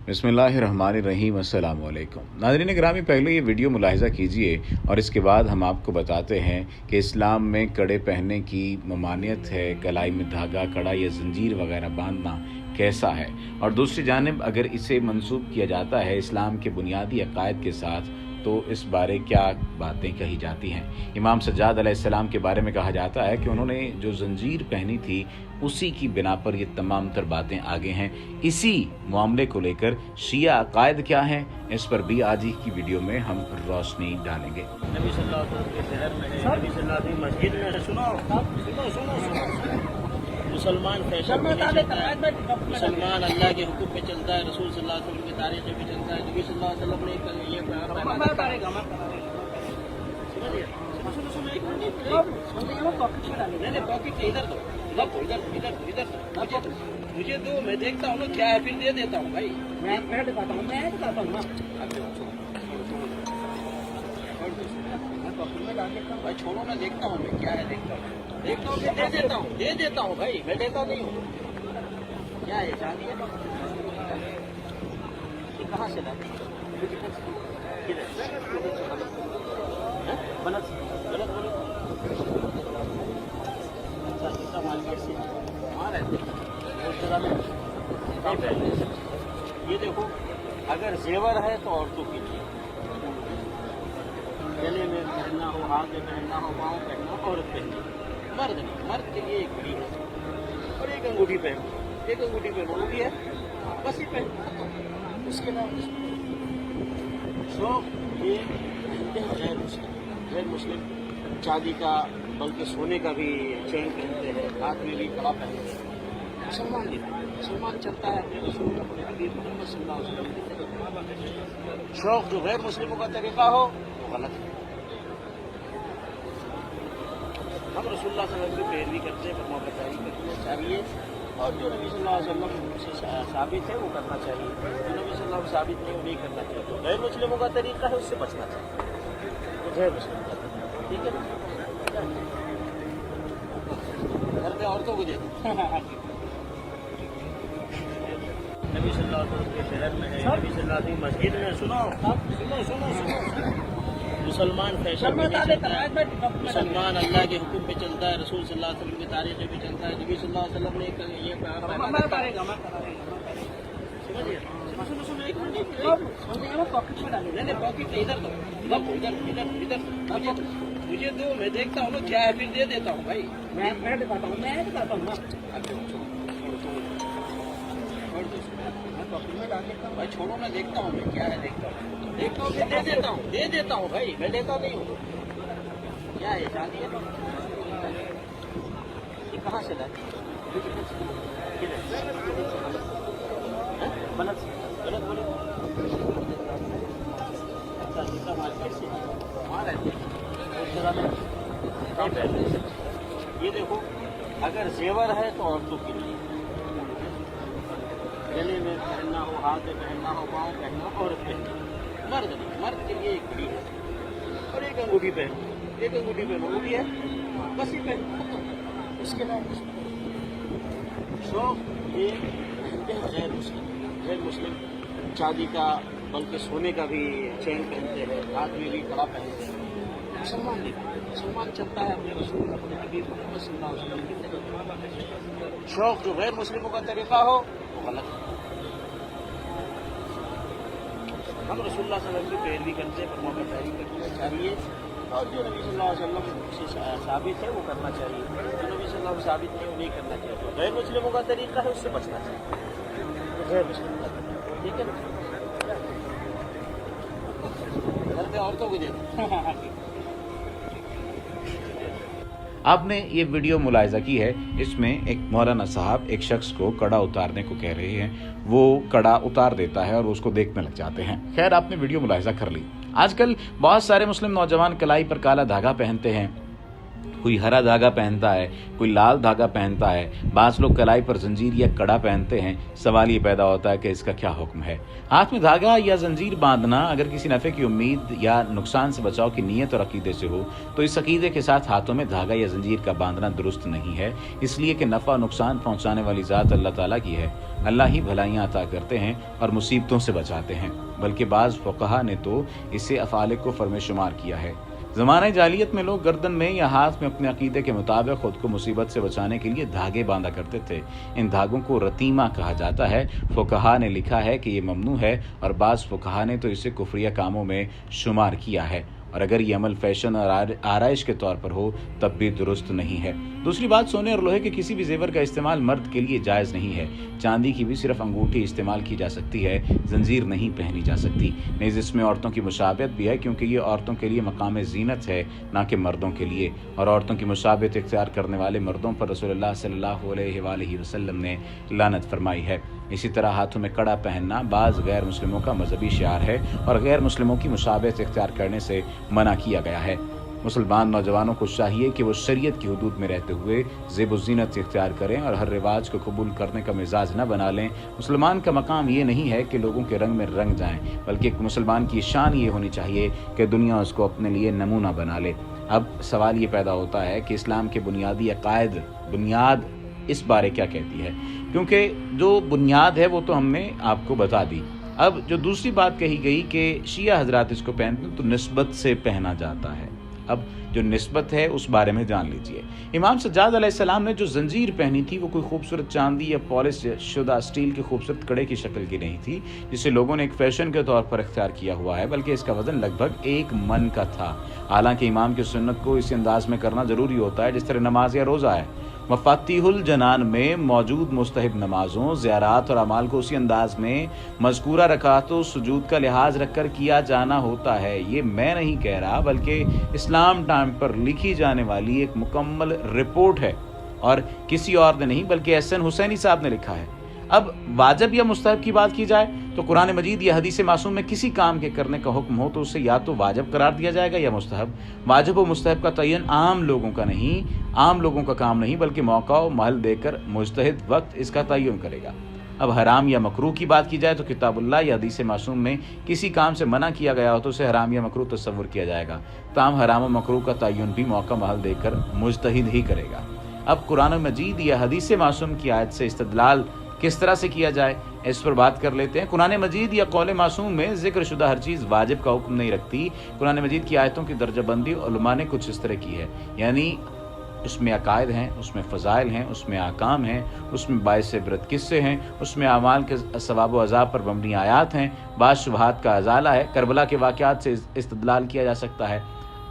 बिस्मिल्लाहिर्रहमानिर्रहीम। अस्सलाम वालेकुम। नाज़रीन गिरामी, पहले ये वीडियो मुलाहिज़ा कीजिए और इसके बाद हम आपको बताते हैं कि इस्लाम में कड़े पहनने की ममानियत है। कलाई में धागा, कड़ा या जंजीर वगैरह बांधना कैसा है, और दूसरी जानिब अगर इसे मंसूब किया जाता है इस्लाम के बुनियादी अकायद के साथ तो इस बारे क्या बातें कही जाती हैं। इमाम सज्जाद अलैहिस्सलाम के बारे में कहा जाता है कि उन्होंने जो जंजीर पहनी थी उसी की बिना पर ये तमाम तर बातें आगे हैं। इसी मामले को लेकर शिया अकायद क्या हैं, इस पर भी आज ही की वीडियो में हम रोशनी डालेंगे। नबी सल्लल्लाहु अलैहि वसल्लम के शहर में है, नबी सल्लल्लाहु अलैहि वसल्लम मस्जिद में सुनो मुसलमान फैशन में नहीं चलता है, मुसलमान अल्लाह के हुक्म पे चलता है, रसूल सल्लल्लाहु अलैहि वसल्लम की तारीख पे चलता है। नबी सल्लल्लाहु अलैहि वसल्लम ने ये पॉकेट इधर दो, इधर मुझे दो, मैं देखता हूँ क्या है, फिर दे देता हूँ भाई। मैं दिखाता हूँ ना भाई, छोड़ो, मैं देखता हूँ मैं क्या है, देखता हूँ दे देता हूँ भाई, मैं देता नहीं हूँ। क्या है, चांदी है? ये कहाँ से लाते? गलत बोलो। अच्छा, मार्केट से वहाँ रहते उस जगह में नहीं पहले। ये देखो, अगर जेवर है तो औरतों के लिए, गले में पहनना हो, हाथ में पहनना हो, पाँव पहनना, औरत पहनना। मर्द नहीं, मर्द के लिए एक घड़ी है और एक अंगूठी पहनो, वो भी है, बस ही पहन। उसके बाद शौक ये गैर मुस्लिम चांदी का बल्कि सोने का भी चेन पहनते हैं, हाथ में भी कड़ा पहनते हैं। मुसलमान चलता है अपने रसूल अपने हबीब मोहम्मद सल्लल्लाहु अलैहि वसल्लम के। शौक जो गैर मुस्लिमों का तरीका हो वो गलत है। हम रसूलुल्लाह सल्लल्लाहु अलैहि वसल्लम की पैरवी करते हैं, फरमाबरदारी करना चाहिए, और जो नबी सल्लल्लाहु अलैहि वसल्लम से साबित है वो करना चाहिए, जो नबी सल्लल्लाहु अलैहि वसल्लम साबित नहीं वो नहीं करना चाहिए। तो गैर मुस्लिमों का तरीका है, उससे बचना चाहिए, तो गैर मुस्लिम का तरीका, ठीक है ना। घर में औरतों को देखो, नबी सल्लल्लाहु अलैहि वसल्लम के शहर में है, नबी सल्लल्लाहु अलैहि वसल्लम मस्जिद में सुनो मुसलमान फैशन में नहीं चलता है, मुसलमान अल्लाह के हुक्म पे चलता है, रसूल सल्लल्लाहु अलैहि वसल्लम की तारीख पे चलता है। नबी सल्लल्लाहु अलैहि वसल्लम ने ये पॉकेट इधर दो, मुझे दो, मैं देखता हूँ क्या है, फिर दे देता हूँ भाई। मैं दिखाता हूँ ना भाई, छोड़ो, मैं देखता हूँ मैं क्या है, देखता हूँ दे देता हूँ भाई, मैं देता नहीं हूँ। क्या है, चांदी है? ये कहाँ से लाते? गलत बोलो। अच्छा, मार्केट से वहाँ रहते उस जगह में नहीं पहले। ये देखो, अगर जेवर है तो औरतों के लिए, गले में पहनना हो, हाथ में पहनना हो, पाँव पहनना, औरत पहनना। मर्द नहीं, मर्द के लिए एक घड़ी है और एक अंगूठी पहनो, वो भी है, बस ही पहन। उसके बाद शौक ये गैर मुस्लिम चांदी का बल्कि सोने का भी चेन पहनते हैं, हाथ में भी कड़ा पहनते हैं। मुसलमान चलता है अपने रसूल अपने हबीब मोहम्मद सल्लल्लाहु अलैहि वसल्लम की तरफ। शौक जो गैर मुस्लिमों का तरीका हो वो गलत है। हम रसूलुल्लाह सल्लल्लाहु अलैहि वसल्लम की पैरवी करते हैं, फरमाबरदारी करना चाहिए, और जो नबी सल्लल्लाहु अलैहि वसल्लम से साबित है वो करना चाहिए, जो नबी सल्लल्लाहु अलैहि वसल्लम साबित नहीं वो नहीं करना चाहिए। तो गैर मुस्लिमों का तरीका है, उससे बचना चाहिए, तो गैर मुस्लिम का तरीका, ठीक है ना। घर में औरतों को देखो। आपने ये वीडियो मुलाहिज़ा की है, इसमें एक मौलाना साहब एक शख्स को कड़ा उतारने को कह रहे हैं, वो कड़ा उतार देता है और उसको देखने लग जाते हैं। खैर, आपने वीडियो मुलाहिज़ा कर ली। आजकल बहुत सारे मुस्लिम नौजवान कलाई पर काला धागा पहनते हैं, कोई हरा धागा पहनता है, कोई लाल धागा पहनता है, बाज़ लोग कलाई पर जंजीर या कड़ा पहनते हैं। सवाल ये पैदा होता है कि इसका क्या हुक्म है। हाथ में धागा या जंजीर बांधना अगर किसी नफ़े की उम्मीद या नुकसान से बचाव की नीयत और अकीदे से हो तो इस अकीदे के साथ हाथों में धागा या जंजीर का बांधना दुरुस्त नहीं है, इसलिए कि नफ़ा नुकसान पहुँचाने वाली ज़ात अल्लाह ताला की है। अल्लाह ही भलाइयाँ अता करते हैं और मुसीबतों से बचाते हैं। बल्कि बाज़ फ़ुक़हा ने तो इसे अफ़ाल कुफ़्र में शुमार किया है। ज़माने जालियत में लोग गर्दन में या हाथ में अपने अकीदे के मुताबिक खुद को मुसीबत से बचाने के लिए धागे बांधा करते थे। इन धागों को रतीमा कहा जाता है। फ़ुक़हा ने लिखा है कि ये ममनू है और बाज़ फ़ुक़हा ने तो इसे कुफ्रिया कामों में शुमार किया है, और अगर ये अमल फैशन और आराइश के तौर पर हो तब भी दुरुस्त नहीं है। दूसरी बात, सोने और लोहे के किसी भी जेवर का इस्तेमाल मर्द के लिए जायज़ नहीं है। चांदी की भी सिर्फ अंगूठी इस्तेमाल की जा सकती है, जंजीर नहीं पहनी जा सकती। नेज़ इसमें औरतों की मुशाबहत भी है, क्योंकि ये औरतों के लिए मकाम ज़ीनत है, ना कि मर्दों के लिए। और औरतों की मुशाबहत इख्तियार करने वाले मर्दों पर रसूलुल्लाह सल्लल्लाहु अलैहि वसल्लम ने लानत फरमाई है। इसी तरह हाथों में कड़ा पहनना बाज़ गैर मुस्लिमों का मजहबी शिआर है और गैर मुस्लिमों की मुशाबहत इख्तियार करने से मना किया गया है। मुसलमान नौजवानों को चाहिए कि वो शरीयत की हुदूद में रहते हुए ज़ेब व ज़ीनत इख्तियार करें और हर रिवाज को कबूल करने का मिजाज न बना लें। मुसलमान का मकाम ये नहीं है कि लोगों के रंग में रंग जाएं, बल्कि एक मुसलमान की शान ये होनी चाहिए कि दुनिया उसको अपने लिए नमूना बना ले। अब सवाल ये पैदा होता है कि इस्लाम के बुनियादी अकायद बुनियाद इस बारे क्या कहती है, क्योंकि जो बुनियाद है वो तो हमने आपको बता दी। अब जो दूसरी बात कही गई कि शिया हजरात इसको पहनते हैं तो निस्बत से पहना जाता है। अब जो निस्बत है उस बारे में जान लीजिए। इमाम सज्जाद अलैहिस्सलाम ने जो जंजीर पहनी थी वो कोई खूबसूरत चांदी या पॉलिश शुदा स्टील के खूबसूरत कड़े की शक्ल की नहीं थी, जिसे लोगों ने एक फैशन के तौर पर इख्तियार किया हुआ है, बल्कि इसका वजन लगभग 1 मन का था। हालांकि इमाम की सुन्नत को इसी अंदाज में करना ज़रूरी होता है जिस तरह नमाज या रोज़ा है। मफातिहुल जनान में मौजूद मुस्तहब नमाज़ों, ज़ियारात और अमाल को उसी अंदाज में मज़कूरा रकातों सुजूद का लिहाज रखकर किया जाना होता है। ये मैं नहीं कह रहा, बल्कि इस्लाम टाइम पर लिखी जाने वाली एक मुकम्मल रिपोर्ट है और किसी और ने नहीं बल्कि एहसन हुसैनी साहब ने लिखा है। अब वाजिब या मुस्तहब की बात की जाए तो कुरान मजीद या हदीस मासूम में किसी काम के करने का हुक्म हो तो उसे या तो वाजिब करार दिया जाएगा या मुस्तहब। वाजिब और मुस्तहब का तयन आम लोगों का काम नहीं बल्कि मौका और महल देकर मुजतहिद वक्त इसका तयन करेगा। अब हराम या मकरूह की बात की जाए तो किताबुल्लाह या हदीस मासूम में किसी काम से मना किया गया हो तो उसे हराम या मकरूह तस्वुर किया जाएगा। ताम हराम और मकरूह का तयन भी मौका महल देकर मुजतहिद ही करेगा। अब कुरान मजीद या हदीस मासूम की आयत से इस्तदलाल किस तरह से किया जाए, इस पर बात कर लेते हैं। कुरान मजीद या कौल मासूम में जिक्र शुदा हर चीज़ वाजिब का हुक्म नहीं रखती। कुरान मजीद की आयतों की दर्जाबंदी उलमा ने कुछ इस तरह की है, यानी उसमें अकायद हैं, उसमें फ़ज़ाइल हैं, उसमें आकाम हैं, उसमें बाइस इबरत किस्से हैं, उसमें अमाल के सवाब व अज़ाब पर मबनी आयात हैं, बाज़ शुबहात का अजाला है, करबला के वाक़यात से इस्तदलाल किया जा सकता है।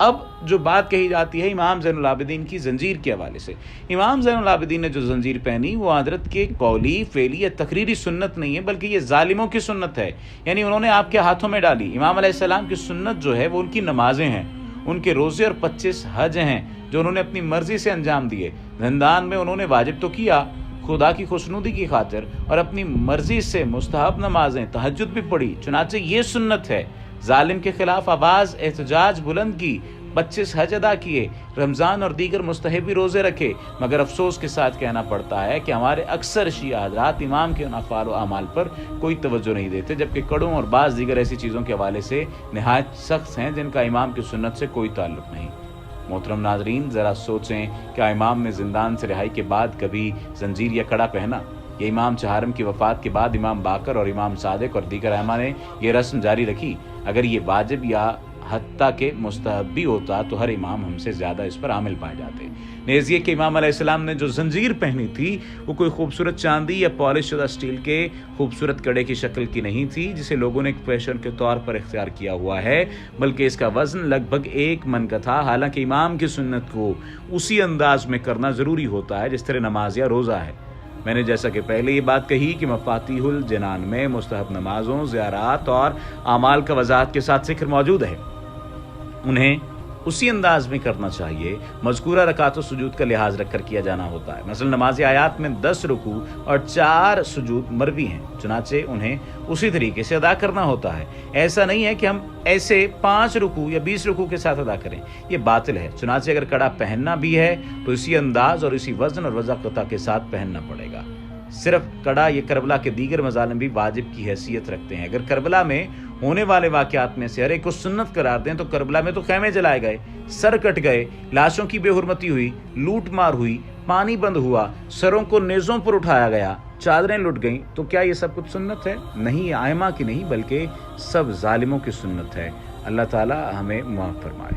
अब जो बात कही जाती है इमाम ज़ैनुल आबिदीन की जंजीर के हवाले से, इमाम ज़ैनुल आबिदीन ने जो जंजीर पहनी वो हज़रत के कौली फेली या तकरीरी सुन्नत नहीं है, बल्कि ये जालिमों की सुन्नत है, यानी उन्होंने आपके हाथों में डाली। इमाम अलैहिस्सलाम की सुन्नत जो है वो उनकी नमाजें हैं, उनके रोज़े और 25 हज हैं जो उन्होंने अपनी मर्जी से अंजाम दिए। जिंदान में उन्होंने वाजिब तो किया खुदा की खुशनुदी की खातिर और अपनी मर्जी से मुस्तहब नमाजें तहज्जुद भी पढ़ी, चुनाचे ये सुन्नत है। जालिम के खिलाफ आवाज़ एहतजाज बुलंद की, 25 हज अदा किए, रमज़ान और दीगर मुस्तहबी रोज़े रखे। मगर अफसोस के साथ कहना पड़ता है कि हमारे अक्सर शिया हज़रात इमाम के अफ़आल व अमाल पर कोई तवज्जो नहीं देते, जबकि कड़ों और बाज़ दीगर ऐसी चीज़ों के हवाले से नहायत सख्त हैं जिनका इमाम की सुन्नत से कोई ताल्लुक़ नहीं। मोहतरम नाज़रीन, ज़रा सोचें, क्या इमाम ने ज़िंदान से रिहाई के बाद कभी जंजीर या कड़ा पहना? ये इमाम चहारम की वफ़ात के बाद इमाम बाकर और इमाम सादिक और दीगर अइम्मा ने ये रस्म जारी रखी। अगर ये वाजिब या हत्ता के मुस्तहब भी होता तो हर इमाम हमसे ज़्यादा इस पर आमिल पाए जाते। नेज़िए के इमाम अलैहिस्सलाम ने जो जंजीर पहनी थी वो कोई खूबसूरत चांदी या पॉलिश शुदा स्टील के खूबसूरत कड़े की शक्ल की नहीं थी जिसे लोगों ने एक फैशन के तौर पर इख्तियार किया हुआ है, बल्कि इसका वज़न लगभग 1 मन का था। हालांकि इमाम की सुन्नत को उसी अंदाज में करना ज़रूरी होता है जिस तरह नमाज या रोज़ा है। मैंने जैसा कि पहले ये बात कही कि मफातिहुल जनान में मुस्तहब नमाज़ों, ज़ियारात और आमाल का वज़ाहत के साथ ज़िक्र मौजूद है। उन्हें उसी अंदाज में करना चाहिए। मज़कूरा रकात और सुजूद का लिहाज रख कर किया जाना होता है। मसलन नमाज आयात में 10 रुकू और 4 सुजूद मरवी हैं, चुनाचे उन्हें उसी तरीके से अदा करना होता है। ऐसा नहीं है कि हम ऐसे 5 रुकू या 20 रुकू के साथ अदा करें, ये बातिल है। चुनाचे अगर कड़ा पहनना भी है तो इसी अंदाज और इसी वज़न और वज़ाक़ता के साथ पहनना पड़ेगा। सिर्फ कड़ा ये करबला के दीगर मज़ालिम भी वाजिब की हैसियत रखते हैं। अगर करबला में होने वाले वाक़यात में से हर एक को सुन्नत करार दें तो करबला में तो खैमे जलाए गए, सर कट गए, लाशों की बेहुरमती हुई, लूट मार हुई, पानी बंद हुआ, सरों को नेज़ों पर उठाया गया, चादरें लुट गईं, तो क्या ये सब कुछ सुन्नत है? नहीं, आयमा की नहीं बल्कि सब जालिमों की सुन्नत है। अल्लाह ताला हमें माफ़ फरमाए।